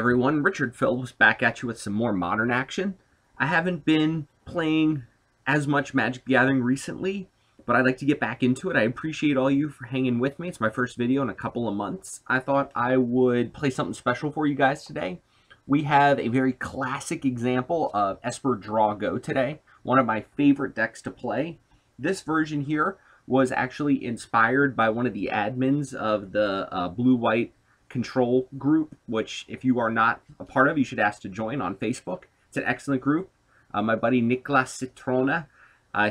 everyone, Richard Phillips back at you with some more modern action. I haven't been playing as much Magic the Gathering recently, but I'd like to get back into it. I appreciate all you for hanging with me. It's my first video in a couple of months. I thought I would play something special for you guys today. We have a very classic example of Esper Draw-Go today, one of my favorite decks to play. This version here was actually inspired by one of the admins of the blue-white control group, which if you are not a part of, you should ask to join on Facebook. It's an excellent group. My buddy Nicolas Citrona,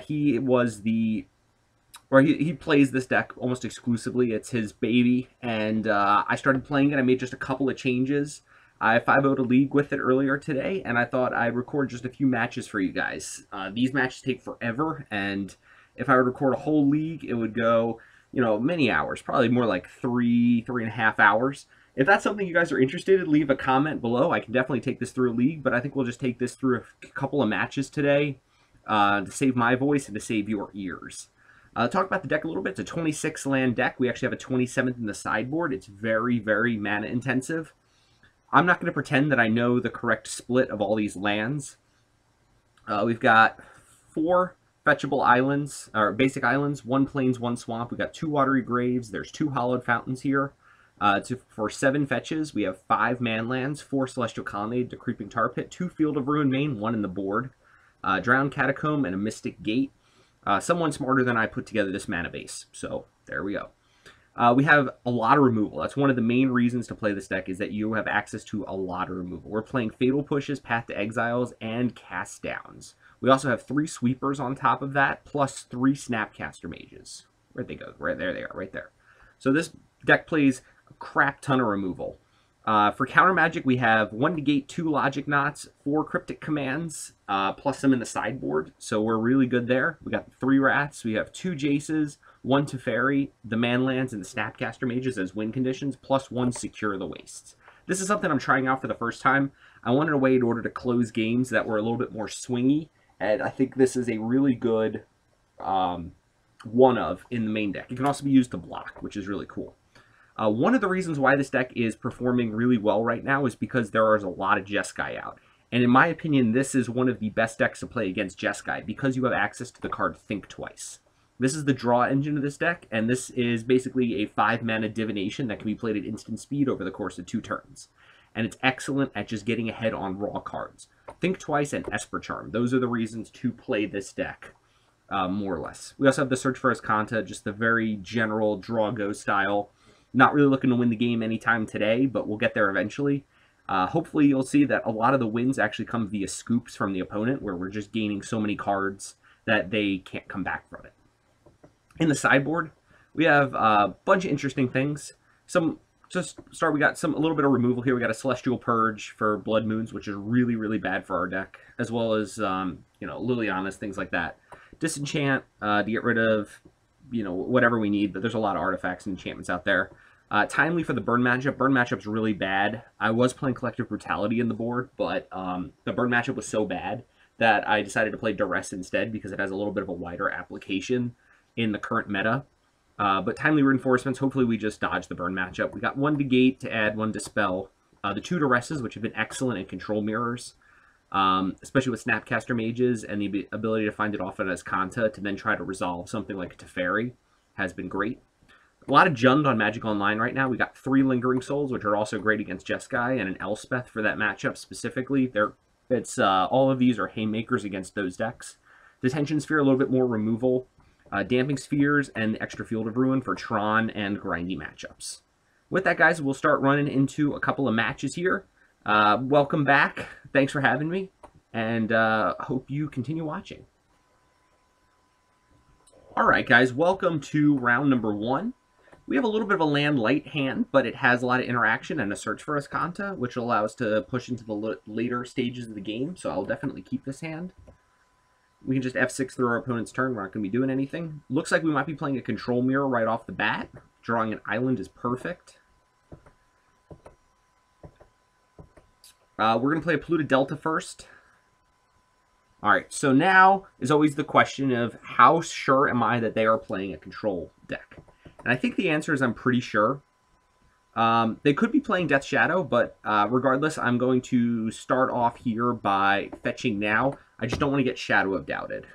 he plays this deck almost exclusively. It's his baby, and I started playing it. I made just a couple of changes. I 5-0'd a league with it earlier today, and I thought I'd record just a few matches for you guys. These matches take forever, and if I would record a whole league, it would go, many hours, probably more like 3.5 hours. If that's something you guys are interested in, leave a comment below. I can definitely take this through a league, but I think we'll just take this through a couple of matches today to save my voice and to save your ears. Talk about the deck a little bit. It's a 26 land deck. We actually have a 27th in the sideboard. It's very, very mana intensive. I'm not going to pretend that I know the correct split of all these lands. We've got 4 fetchable islands, or basic islands, 1 plains, 1 swamp. We've got 2 watery graves. There's 2 hallowed fountains here. For 7 fetches, we have 5 manlands, 4 celestial colonnade, the creeping tar pit, 2 field of ruin main, 1 in the board, drowned catacomb, and a mystic gate. Someone smarter than I put together this mana base, so there we go. We have a lot of removal. That's one of the main reasons to play this deck, is that you have access to a lot of removal. We're playing Fatal Pushes, Path to Exiles, and Cast Downs. We also have 3 Sweepers on top of that, plus 3 Snapcaster Mages. Where'd they go? Right there they are, right there. So this deck plays a crap ton of removal. For counter magic, we have 1 negate, 2 logic knots, 4 cryptic commands, plus some in the sideboard, so we're really good there. We got 3 rats, we have 2 Jaces, 1 Teferi, the manlands, and the Snapcaster Mages as win conditions, plus 1 secure the wastes. This is something I'm trying out for the first time. I wanted a way in order to close games that were a little bit more swingy, and I think this is a really good one of in the main deck. It can also be used to block, which is really cool. One of the reasons why this deck is performing really well right now is because there is a lot of Jeskai out. And in my opinion, this is one of the best decks to play against Jeskai because you have access to the card Think Twice. This is the draw engine of this deck, and this is basically a 5-mana divination that can be played at instant speed over the course of 2 turns. And it's excellent at just getting ahead on raw cards. Think Twice and Esper Charm. Those are the reasons to play this deck, more or less. We also have the Search for Azcanta, just the very general draw-go style. Not really looking to win the game anytime today, but we'll get there eventually. Hopefully you'll see that a lot of the wins actually come via scoops from the opponent, where we're just gaining so many cards that they can't come back from it. In the sideboard, we have a bunch of interesting things. We got a little bit of removal here. We got a Celestial Purge for Blood Moons, which is really, really bad for our deck, as well as, Liliana's, things like that. Disenchant to get rid of, whatever we need, but there's a lot of artifacts and enchantments out there. Timely for the burn matchup. Burn matchup's really bad. I was playing Collective Brutality in the board, but the burn matchup was so bad that I decided to play Duress instead because it has a little bit of a wider application in the current meta. But Timely Reinforcements, hopefully we just dodge the burn matchup. We got 1 Negate to add 1 Dispel. The 2 Duresses, which have been excellent in control mirrors, especially with Snapcaster Mages, and the ability to find it off as Azcanta to then try to resolve something like Teferi has been great. A lot of Jund on Magic Online right now. We got 3 Lingering Souls, which are also great against Jeskai, and an Elspeth for that matchup specifically. All of these are haymakers against those decks. Detention Sphere, a little bit more removal. Damping Spheres, and the extra Field of Ruin for Tron and grindy matchups. With that, guys, we'll start running into a couple of matches here. Welcome back. Thanks for having me, and hope you continue watching. All right, guys, welcome to round number 1. We have a little bit of a land light hand, but it has a lot of interaction and a Search for Azcanta, which will allow us to push into the later stages of the game, so I'll definitely keep this hand. We can just F6 through our opponent's turn. We're not going to be doing anything. Looks like we might be playing a control mirror right off the bat. Drawing an island is perfect. We're going to play a Polluted Delta first. Alright, so now is always the question of how sure am I that they are playing a control deck? And I think the answer is I'm pretty sure. They could be playing Death Shadow, but regardless, I'm going to start off here by fetching now. I just don't want to get Shadow of Doubted.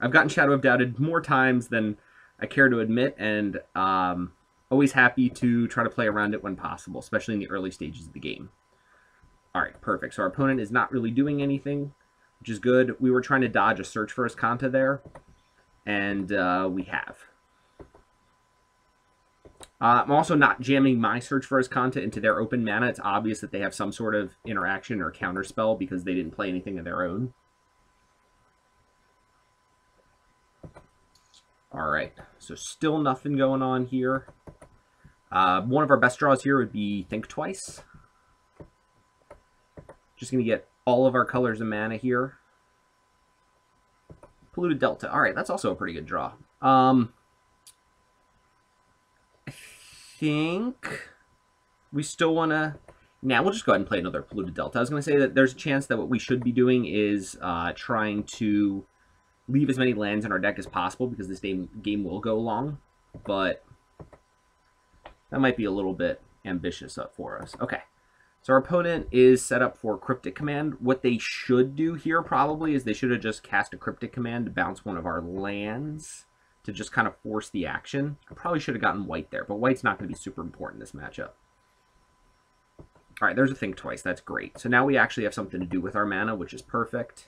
I've gotten Shadow of Doubted more times than I care to admit, and always happy to try to play around it when possible, especially in the early stages of the game. All right, perfect. So our opponent is not really doing anything, which is good. We were trying to dodge a Search for Azcanta there, and we have. I'm also not jamming my Search for Azcanta into their open mana. It's obvious that they have some sort of interaction or counterspell because they didn't play anything of their own. All right, so still nothing going on here. One of our best draws here would be Think Twice. Just going to get all of our colors of mana here. Polluted Delta. All right, that's also a pretty good draw. I think we still want to... Now we'll just go ahead and play another Polluted Delta. I was going to say that there's a chance that what we should be doing is trying to leave as many lands in our deck as possible because this game will go long, but that might be a little bit ambitious up for us. Okay, so our opponent is set up for Cryptic Command. What they should do here probably is they should have just cast a Cryptic Command to bounce one of our lands to just kind of force the action. I probably should have gotten white there, but white's not going to be super important in this matchup. All right, there's a Think Twice. That's great. So now we actually have something to do with our mana, which is perfect.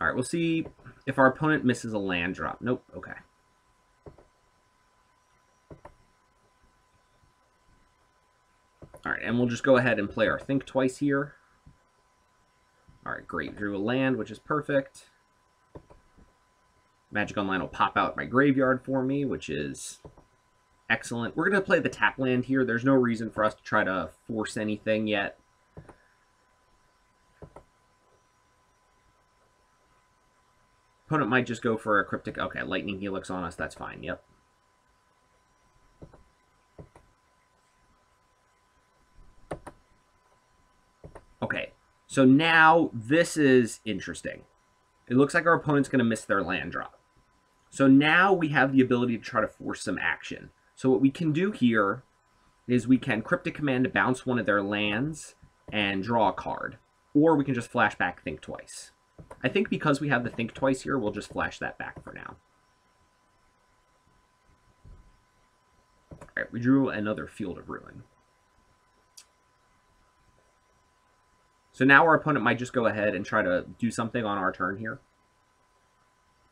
All right, we'll see if our opponent misses a land drop. Nope, okay. All right, and we'll just go ahead and play our Think Twice here. All right, great. Drew a land, which is perfect. Magic Online will pop out my graveyard for me, which is excellent. We're going to play the tap land here. There's no reason for us to try to force anything yet. Opponent might just go for a Cryptic... Okay, Lightning Helix on us. That's fine. Yep. Okay, so now this is interesting. It looks like our opponent's going to miss their land drop. So now we have the ability to try to force some action. So what we can do here is we can Cryptic Command to bounce one of their lands and draw a card. Or we can just flash back Think Twice. I think because we have the Think Twice here, we'll just flash that back for now. All right, we drew another Field of Ruin. So now our opponent might just go ahead and try to do something on our turn here.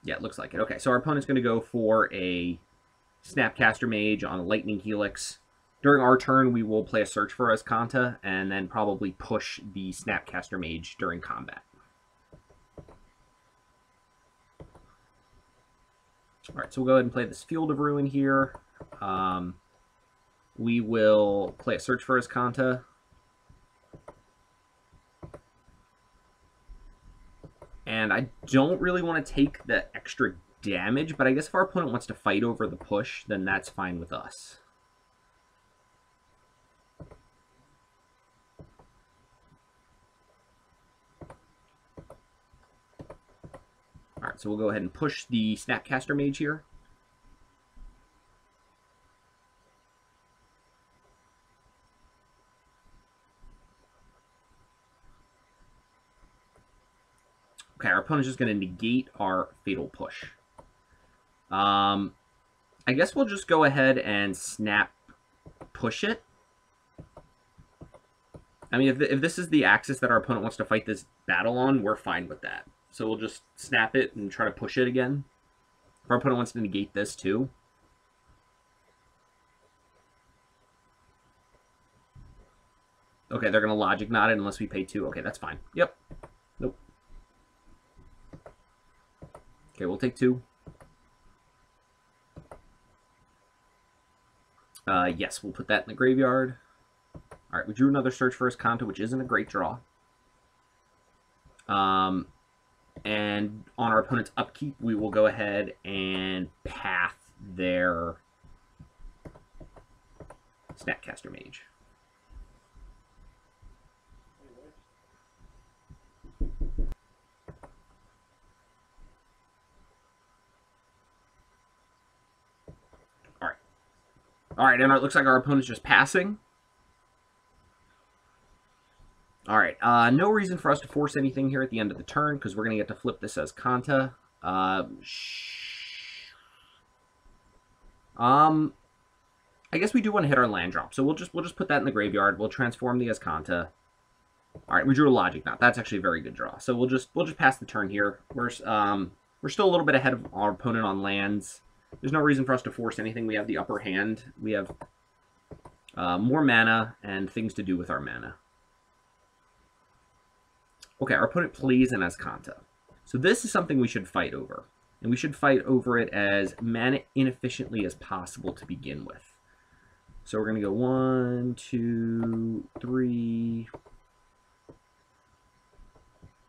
Yeah, it looks like it. Okay, so our opponent's going to go for a Snapcaster Mage on a Lightning Helix. During our turn, we will play a Search for Azcanta and then probably push the Snapcaster Mage during combat. All right, so we'll go ahead and play this Field of Ruin here. We will play a Search for Azcanta. And I don't really want to take the extra damage, but I guess if our opponent wants to fight over the push, then that's fine with us. All right, so we'll go ahead and push the Snapcaster Mage here. Okay, our opponent's just going to negate our Fatal Push. I guess we'll just go ahead and Snap Push it. I mean, if this is the axis that our opponent wants to fight this battle on, we're fine with that. So we'll just snap it and try to push it again. If our opponent wants to negate this too. Okay, they're going to Logic Knot it unless we pay 2. Okay, that's fine. Yep. Nope. Okay, we'll take 2. Yes, we'll put that in the graveyard. All right, we drew another Search for Azcanta, which isn't a great draw. And on our opponent's upkeep, we will go ahead and path their Snapcaster Mage. All right, and it looks like our opponent's just passing. All right, no reason for us to force anything here at the end of the turn because we're going to get to flip this as Kanta. I guess we do want to hit our land drop, so we'll just put that in the graveyard. We'll transform the Azcanta. All right, we drew a Logic Knot. That's actually a very good draw. So we'll just pass the turn here. We're still a little bit ahead of our opponent on lands. There's no reason for us to force anything. We have the upper hand. We have more mana and things to do with our mana. Okay, our opponent plays an Azcanta. So this is something we should fight over. And we should fight over it as mana inefficiently as possible to begin with. So we're going to go 1, 2, 3.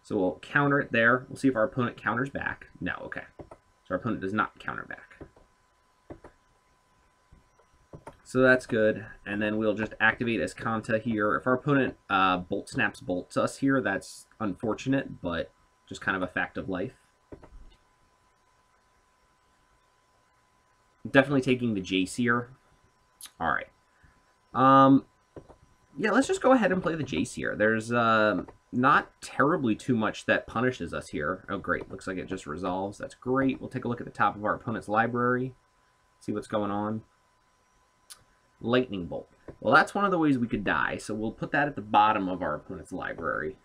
So we'll counter it there. We'll see if our opponent counters back. No, okay. So our opponent does not counter back. So that's good. And then we'll just activate Azcanta here. If our opponent Bolt Snaps bolts us here, that's unfortunate, but just kind of a fact of life. Definitely taking the Jace here. All right. Yeah, let's just go ahead and play the Jace here. There's not terribly too much that punishes us here. Oh, great. Looks like it just resolves. That's great. We'll take a look at the top of our opponent's library. See what's going on. Lightning Bolt. Well, that's one of the ways we could die, so we'll put that at the bottom of our opponent's library.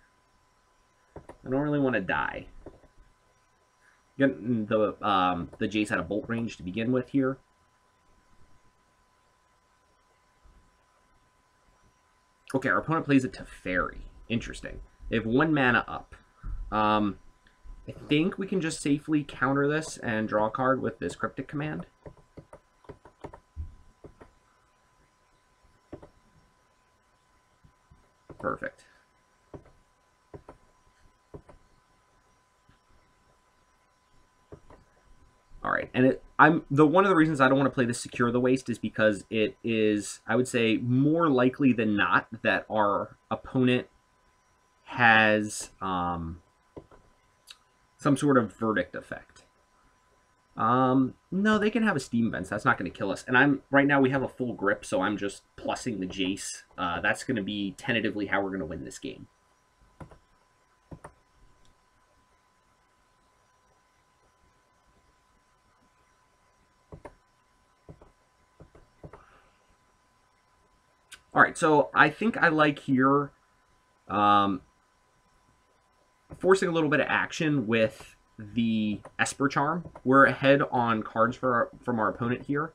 I don't really want to die. Getting the Jace out of bolt range to begin with here. Okay, our opponent plays a Teferi. Interesting. They have 1 mana up. I think we can just safely counter this and draw a card with this Cryptic Command. Perfect. All right, and one of the reasons I don't want to play this Secure the Waste is because it is, I would say, more likely than not that our opponent has some sort of verdict effect. No, they can have a Steam Vents. That's not going to kill us. And right now we have a full grip, so I'm just plussing the Jace. That's going to be tentatively how we're going to win this game. All right, so I think I like here forcing a little bit of action with the Esper Charm. We're ahead on cards from our opponent here,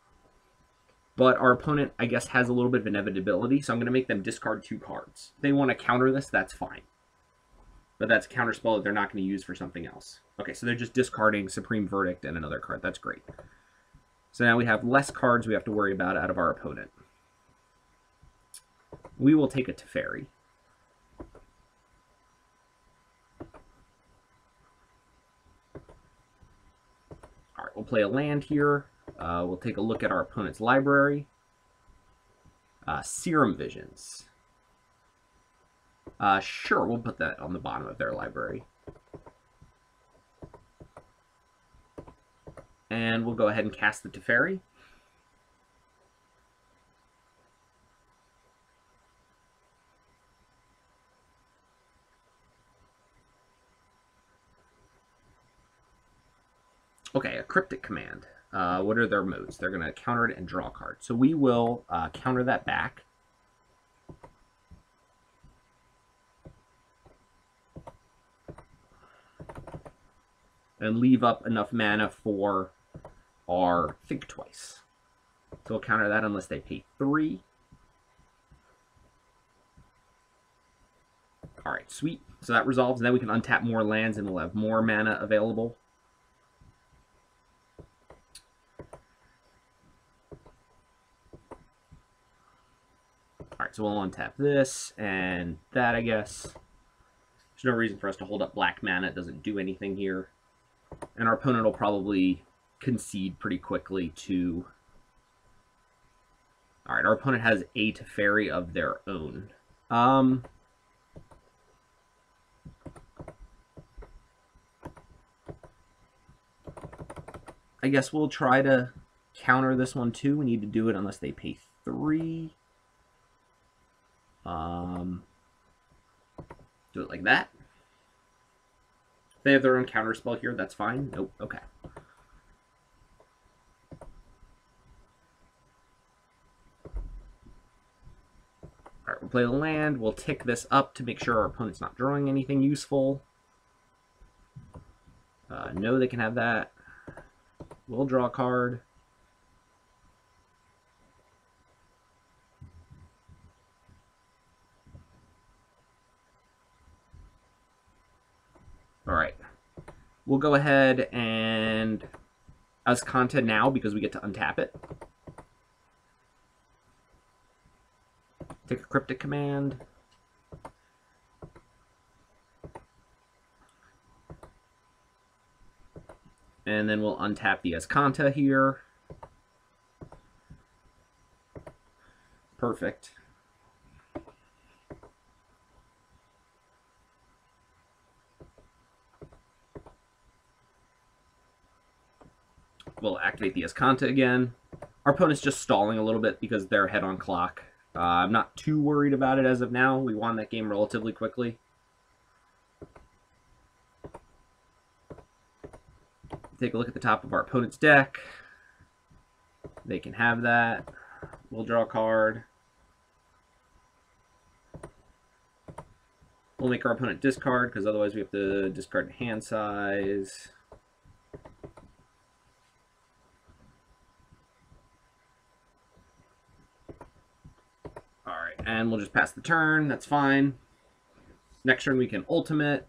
but our opponent, I guess, has a little bit of inevitability, so I'm going to make them discard 2 cards. If they want to counter this, that's fine. But that's a counter spell that they're not going to use for something else. Okay, so they're just discarding Supreme Verdict and another card. That's great. So now we have less cards we have to worry about out of our opponent. We will take a Teferi. All right, we'll play a land here. We'll take a look at our opponent's library. Serum Visions. Sure, we'll put that on the bottom of their library. And we'll go ahead and cast the Teferi. Okay, a Cryptic Command. What are their modes? They're going to counter it and draw a card. So we will counter that back. And leave up enough mana for our Think Twice. So we'll counter that unless they pay 3. All right, sweet. So that resolves, and then we can untap more lands and we'll have more mana available. All right, so we'll untap this and that, I guess. There's no reason for us to hold up black mana. It doesn't do anything here. And our opponent will probably concede pretty quickly to... All right, our opponent has a Teferi of their own. I guess we'll try to counter this one too. We need to do it unless they pay 3. Do it like that. If they have their own counter spell here, that's fine. Nope. Okay. All right, we'll play the land. We'll tick this up to make sure our opponent's not drawing anything useful. No, they can have that. We'll draw a card. All right. We'll go ahead and Ascanta now because we get to untap it. Take a cryptic command. And then we'll untap the Ascanta here. Perfect. We'll activate the Ascanta again. Our opponent's just stalling a little bit because they're ahead on clock. I'm not too worried about it as of now. We won that game relatively quickly. Take a look at the top of our opponent's deck. They can have that. We'll draw a card. We'll make our opponent discard because otherwise we have to discard hand size. Alright, and we'll just pass the turn. That's fine. Next turn we can ultimate.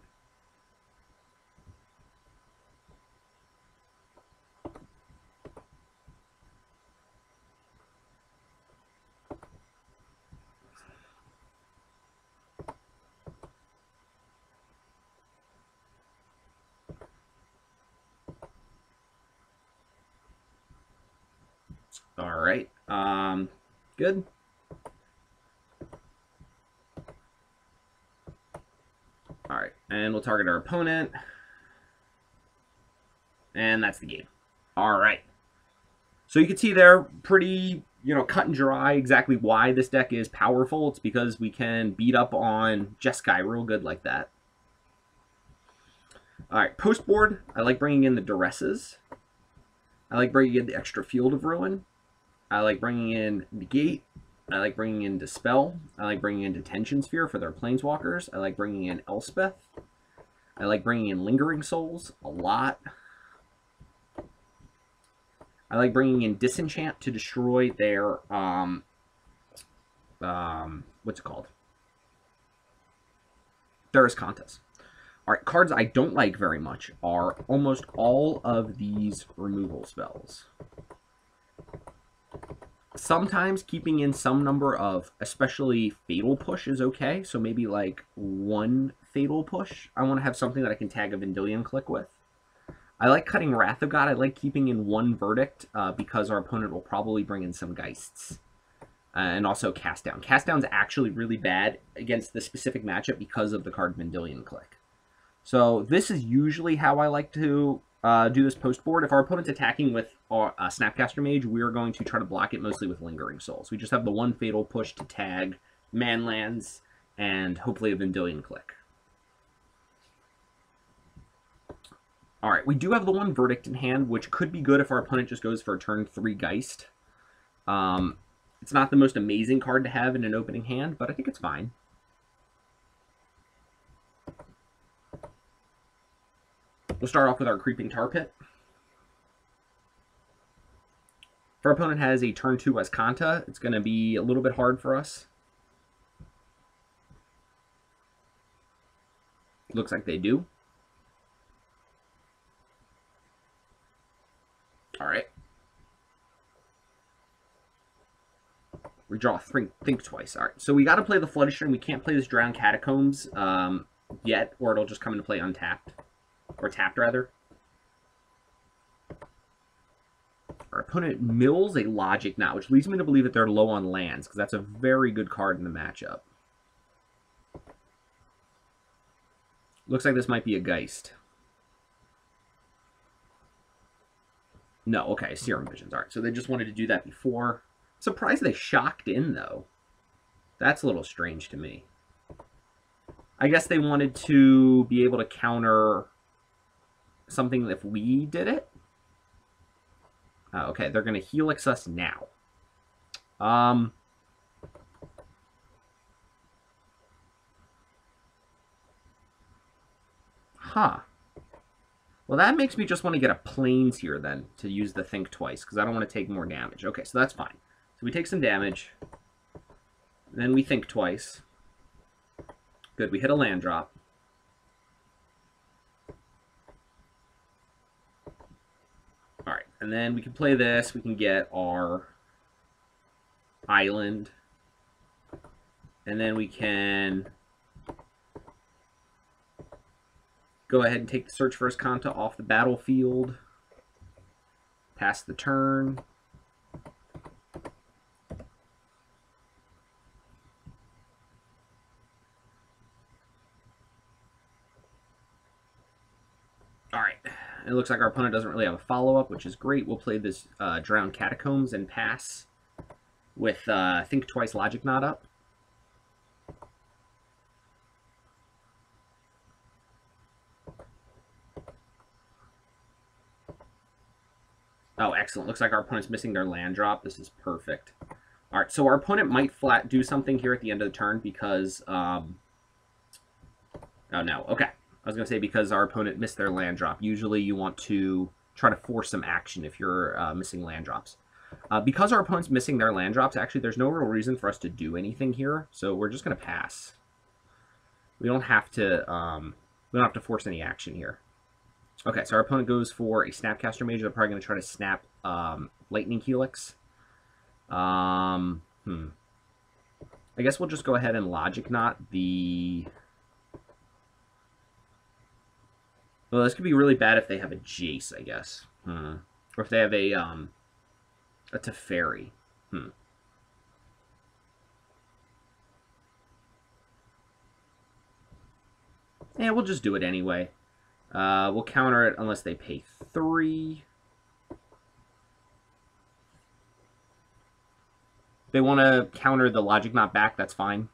All right. Good. All right, and we'll target our opponent. And that's the game. All right. So you can see there, pretty, cut and dry exactly why this deck is powerful. It's because we can beat up on Jeskai real good like that. All right, post board, I like bringing in the Duresses. I like bringing in the extra Field of Ruin. I like bringing in Negate. I like bringing in Dispel. I like bringing in Detention Sphere for their Planeswalkers. I like bringing in Elspeth. I like bringing in Lingering Souls a lot. I like bringing in Disenchant to destroy their, what's it called? Their Ascantas. All right, cards I don't like very much are almost all of these removal spells. Sometimes keeping in some number of, especially Fatal Push is okay. So maybe like 1 Fatal Push. I want to have something that I can tag a Vendilion Click with. I like cutting Wrath of God. I like keeping in 1 Verdict because our opponent will probably bring in some Geists. And also Cast Down. Cast Down's actually really bad against the specific matchup because of the card Vendilion Click. So this is usually how I like to do this post board. If our opponent's attacking with a Snapcaster Mage, we are going to try to block it mostly with Lingering Souls. We just have the 1 Fatal Push to tag Manlands and hopefully a Vendilion Click. Alright, we do have the 1 Verdict in hand, which could be good if our opponent just goes for a turn 3 Geist. It's not the most amazing card to have in an opening hand, but I think it's fine. We'll start off with our Creeping Tar Pit. If our opponent has a turn 2 Ascanta, it's going to be a little bit hard for us. Looks like they do. All right. We draw think twice. All right. So we got to play the Flooded Stream. We can't play this Drowned Catacombs yet, or it'll just come into play untapped. Or tapped, rather. Our opponent mills a Logic Knot, which leads me to believe that they're low on lands, because that's a very good card in the matchup. Looks like this might be a Geist. No, okay, Serum Visions. All right, so they just wanted to do that before. Surprised they shocked in, though. That's a little strange to me. I guess they wanted to be able to counter something if we did it. Okay, they're going to Helix us now. Huh. Well, that makes me just want to get a Plains here, then, to use the Think Twice, because I don't want to take more damage. Okay, so that's fine. So we take some damage. Then we Think Twice. Good, we hit a land drop. Alright, and then we can play this. We can get our island. And then we can go ahead and take the Search for Escanta off the battlefield. Pass the turn. Alright, it looks like our opponent doesn't really have a follow-up, which is great. We'll play this Drowned Catacombs and pass with Think Twice Logic Knot up. Oh, excellent. Looks like our opponent's missing their land drop. This is perfect. All right, so our opponent might flat do something here at the end of the turn because... oh, no. Okay. I was going to say because our opponent missed their land drop. Usually you want to try to force some action if you're missing land drops. Because our opponent's missing their land drops, actually, there's no real reason for us to do anything here. So we're just going to pass. We don't have to force any action here. Okay, so our opponent goes for a Snapcaster Mage. They're probably going to try to snap Lightning Helix. I guess we'll just go ahead and Logic Knot the... Well, this could be really bad if they have a Jace, I guess. Or if they have a Teferi. Yeah, we'll just do it anyway. We'll counter it unless they pay 3. If they want to counter the Logic Knot back, that's fine.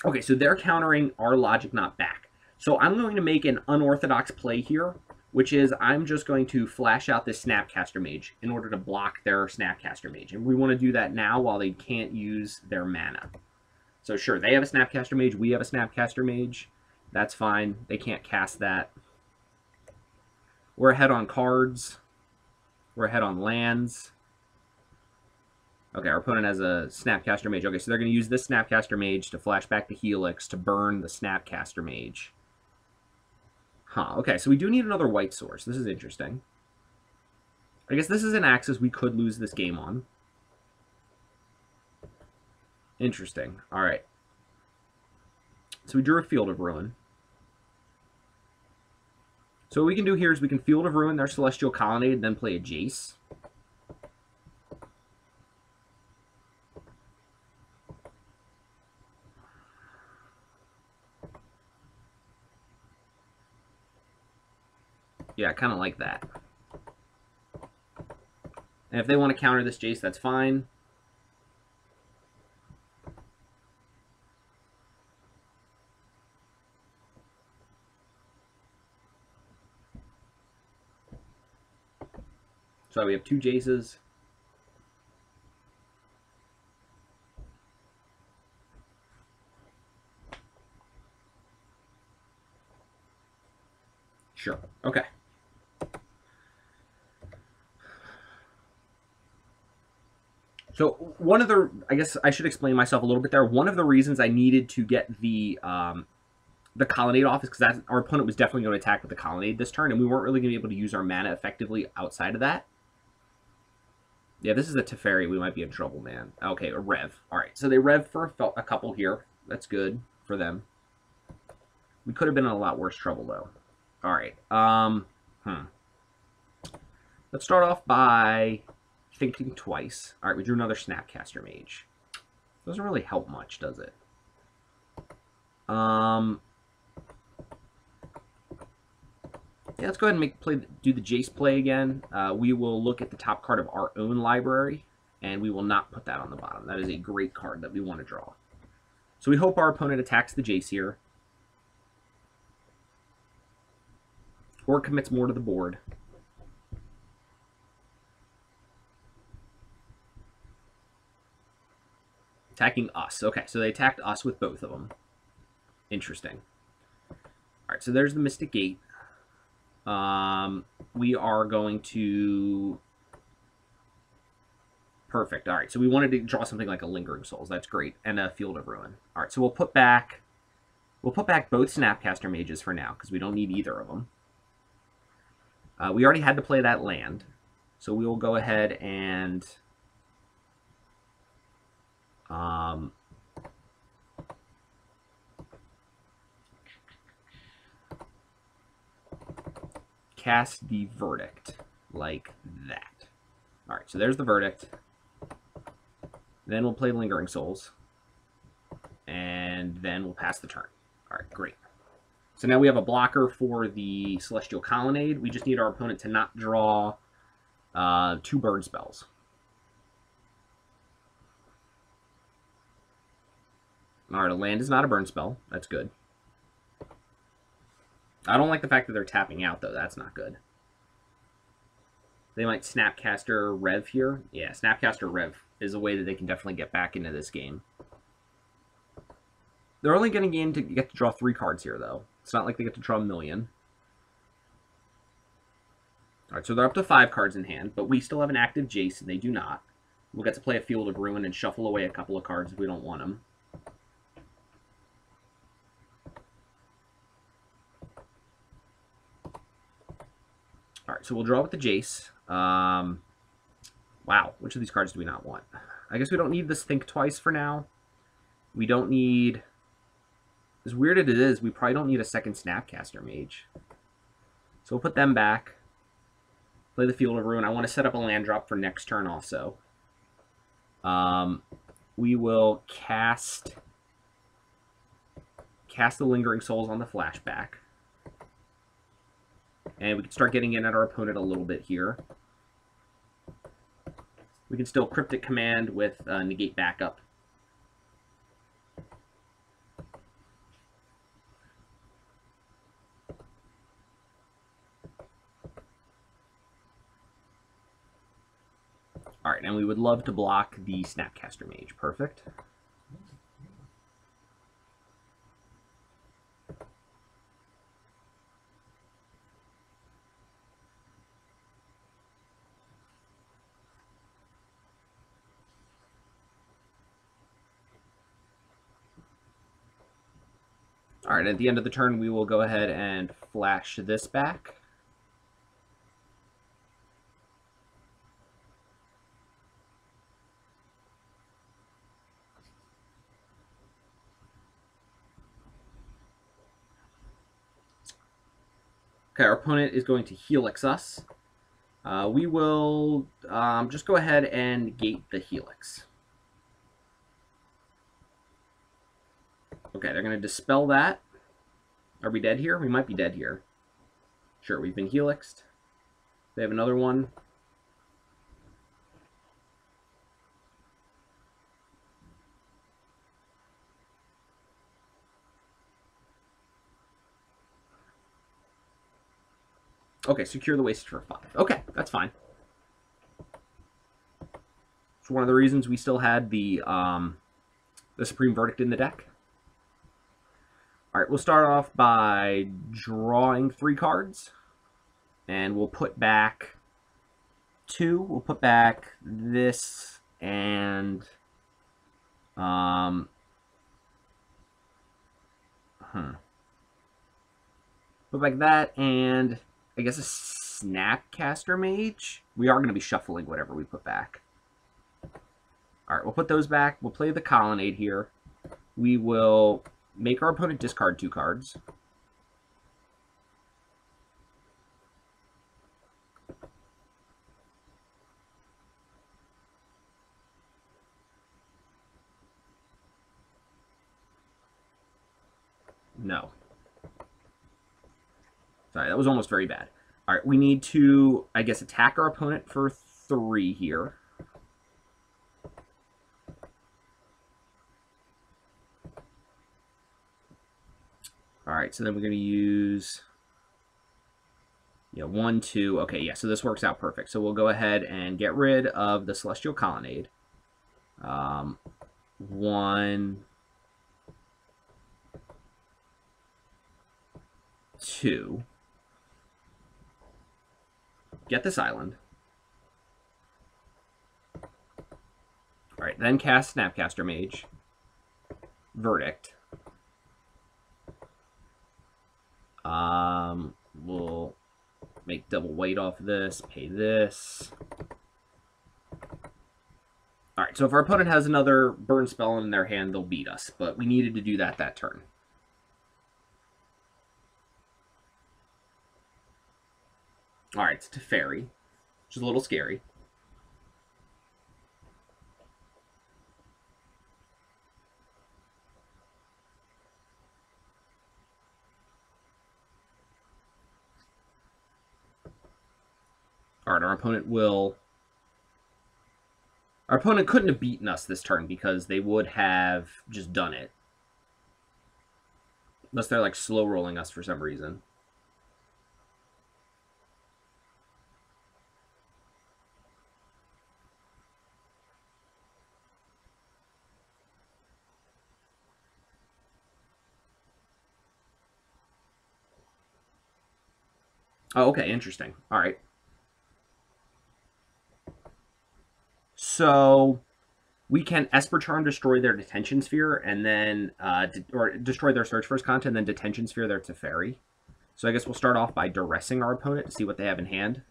Okay, so they're countering our Logic Knot back. So I'm going to make an unorthodox play here, which is I'm just going to flash out this Snapcaster Mage in order to block their Snapcaster Mage. And we want to do that now while they can't use their mana. So sure, they have a Snapcaster Mage, we have a Snapcaster Mage. That's fine. They can't cast that. We're ahead on cards. We're ahead on lands. Okay, our opponent has a Snapcaster Mage. Okay, so they're going to use this Snapcaster Mage to flash back the Helix to burn the Snapcaster Mage. Huh, okay, so we do need another white source. This is interesting. I guess this is an axis we could lose this game on. Interesting. All right. So we drew a Field of Ruin. So what we can do here is we can Field of Ruin their Celestial Colonnade and then play a Jace. Yeah, I kind of like that. And if they want to counter this Jace, that's fine. So we have 2 Jaces. Sure. Okay. So one of the, I guess I should explain myself a little bit there. One of the reasons I needed to get the Colonnade off is because our opponent was definitely going to attack with the Colonnade this turn, and we weren't really going to be able to use our mana effectively outside of that. Yeah, this is a Teferi. We might be in trouble, man. Okay, a Rev. All right, so they Rev for a couple here. That's good for them. We could have been in a lot worse trouble, though. All right. Let's start off by thinking twice. All right, we drew another Snapcaster Mage. Doesn't really help much, does it? Yeah, let's go ahead and do the Jace play again. We will look at the top card of our own library, and we will not put that on the bottom. That is a great card that we want to draw. So we hope our opponent attacks the Jace here, or commits more to the board. Attacking us. Okay, so they attacked us with both of them. Interesting. All right, so there's the Mystic Gate. We are going to... Perfect. All right, so we wanted to draw something like a Lingering Souls. That's great. And a Field of Ruin. All right, so we'll put back both Snapcaster Mages for now, because we don't need either of them. We already had to play that land, so we will go ahead and... cast the Verdict, like that. All right, so there's the Verdict. Then we'll play Lingering Souls, and then we'll pass the turn. All right, great. So now we have a blocker for the Celestial Colonnade. We just need our opponent to not draw 2 burn spells. All right, a land is not a burn spell. That's good. I don't like the fact that they're tapping out, though. That's not good. They might Snapcaster Rev here. Yeah, Snapcaster Rev is a way that they can definitely get back into this game. They're only going to get to draw 3 cards here, though. It's not like they get to draw a million. All right, so they're up to 5 cards in hand, but we still have an active Jace, and they do not. We'll get to play a Field of Ruin and shuffle away a couple of cards if we don't want them. All right, so we'll draw with the Jace. Wow, which of these cards do we not want? I guess we don't need this Think Twice for now. We don't need... As weird as it is, we probably don't need a second Snapcaster Mage. So we'll put them back. Play the Field of Ruin. I want to set up a land drop for next turn also. We will cast the Lingering Souls on the flashback. And we can start getting in at our opponent a little bit here. We can still Cryptic Command with Negate Backup. All right, and we would love to block the Snapcaster Mage. Perfect. All right, at the end of the turn, we will go ahead and flash this back. Okay, our opponent is going to Helix us. We will just go ahead and gate the Helix. Okay, they're going to dispel that. Are we dead here? We might be dead here. Sure, we've been helixed. They have another one. Okay, secure the waste for 5. Okay, that's fine. It's one of the reasons we still had the Supreme Verdict in the deck. All right, we'll start off by drawing 3 cards, and we'll put back 2. We'll put back this and put back that and I guess a Snapcaster Mage. We are going to be shuffling whatever we put back. All right, we'll put those back. We'll play the Colonnade here. We will make our opponent discard 2 cards. No. Sorry, that was almost very bad. All right, we need to, I guess, attack our opponent for 3 here. All right, so then we're going to use, 1, 2. Okay, yeah, so this works out perfect. So we'll go ahead and get rid of the Celestial Colonnade. 1, 2. Get this island. All right, then cast Snapcaster Mage. Verdict. We'll make double weight off of this, pay this. All right, so if our opponent has another burn spell in their hand, they'll beat us, but we needed to do that turn. All right, it's Teferi, which is a little scary. All right, our opponent couldn't have beaten us this turn because they would have just done it. Unless they're like slow rolling us for some reason. Oh, okay, interesting. All right. So we can Esper Charm destroy their Detention Sphere and then, or destroy their Search First content and then Detention Sphere their Teferi. So I guess we'll start off by duressing our opponent to see what they have in hand.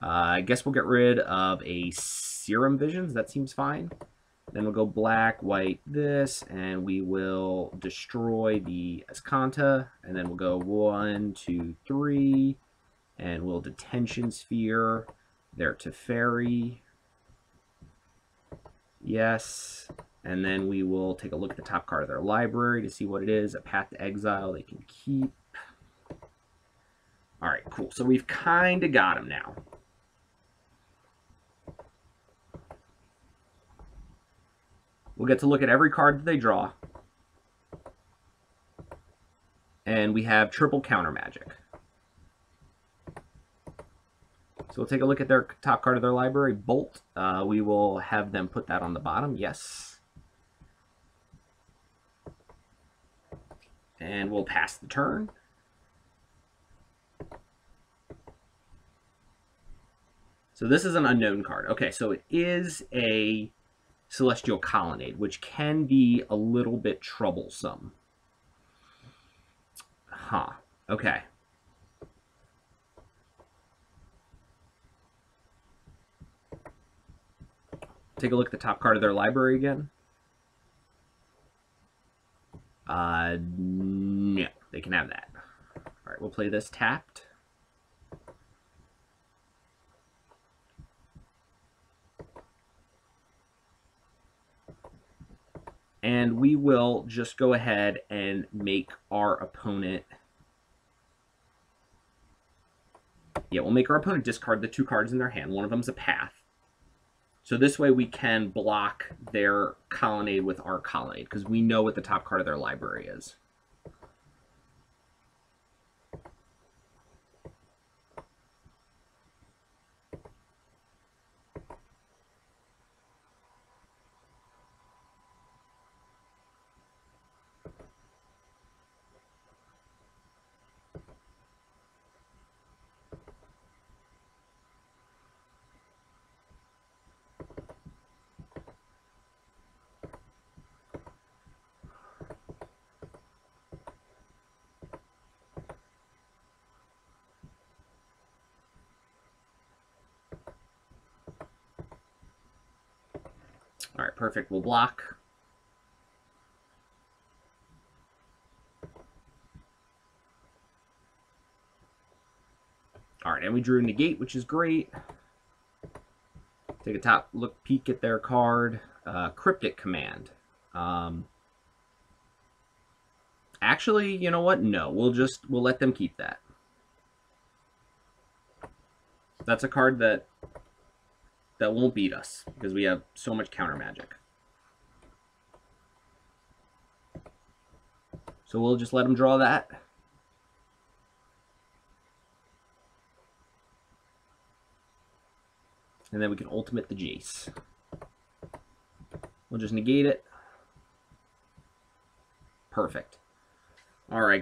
I guess we'll get rid of a Serum Visions. That seems fine. Then we'll go black, white, this, and we will destroy the Escanta. And then we'll go 1, 2, 3, and we'll Detention Sphere their Teferi. Yes. And then we will take a look at the top card of their library to see what it is. A Path to Exile they can keep. All right, cool. So we've kind of got them now. We'll get to look at every card that they draw. And we have triple counter magic. So we'll take a look at their top card of their library, Bolt. We will have them put that on the bottom, yes. And we'll pass the turn. So this is an unknown card. Okay, so it is a Celestial Colonnade, which can be a little bit troublesome. Huh, okay. Take a look at the top card of their library again. No, they can have that. All right, we'll play this tapped. And we will just go ahead and make our opponent... Yeah, we'll make our opponent discard the 2 cards in their hand. One of them's a Path. So this way we can block their Colonnade with our Colonnade, because we know what the top card of their library is. All right, perfect. We'll block. All right, and we drew a negate, which is great. Take a top look, peek at their card. Cryptic Command. Actually, you know what? No, we'll let them keep that. That's a card that won't beat us because we have so much counter magic. So we'll just let them draw that. And then we can ultimate the Jace. We'll just negate it. Perfect. All right.